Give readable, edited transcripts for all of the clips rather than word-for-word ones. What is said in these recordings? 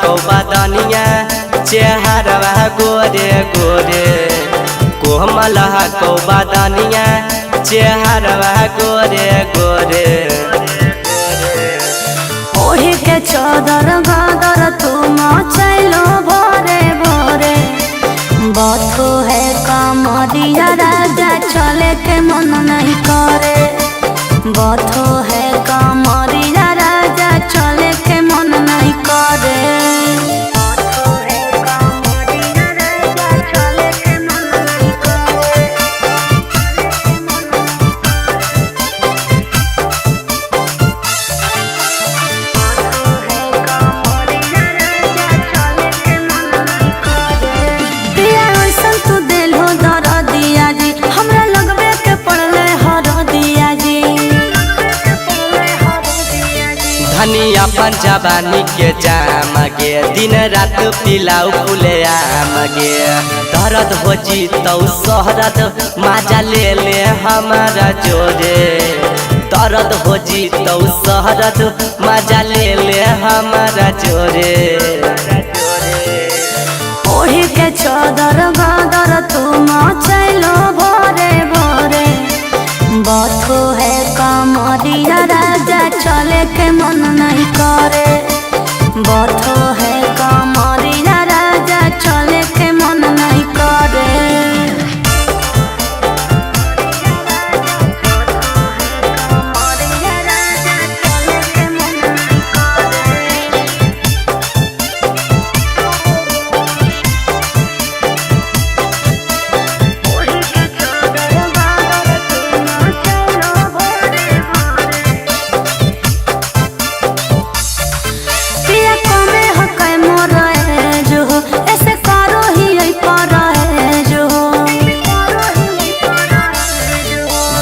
कौबा दनिया चेहरवा गोरे गोरे कोमल कौबा दनिया चेहरवा गोरे गोरे ओढ़ी के चौदर गादर तुम चलो भोरे भोरे बथो है कमरिया राजा चले के मन नहीं करे बथो है कमरिया राजा चले के मन नहीं करे धनिया पंजवानी के जाम गे दिन रात पिलाऊ फूले आम गे दर्द हो जी तो शहरत माजा ले ले हमारा जोरे दर्द हो जी तो शहरत माजा ले ले हमारा जोरे ओढ़ी के चौदर गादर तुम चलो भोरे भोरे बथो है कमरिया राजा चले के मन नहीं करे बथो है कमरिया राजा चले के मन नहीं करे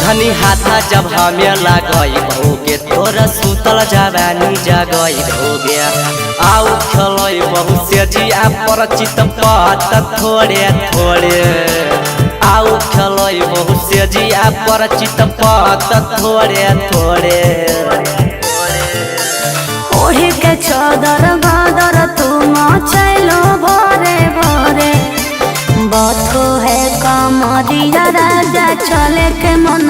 धनी हाथा जब हमें लगई बहुगे तोरा सुतल जवानी जगई होगे आउ खेलई बहु से जिया पर चित पत थोड़े थोड़े आउ खेलई बहु से जिया पर चित पत थोड़े थोड़े ओढ़ी के चौदर गादर तुम चलो भोरे भोरे बथो है कमरिया राजा चले के मन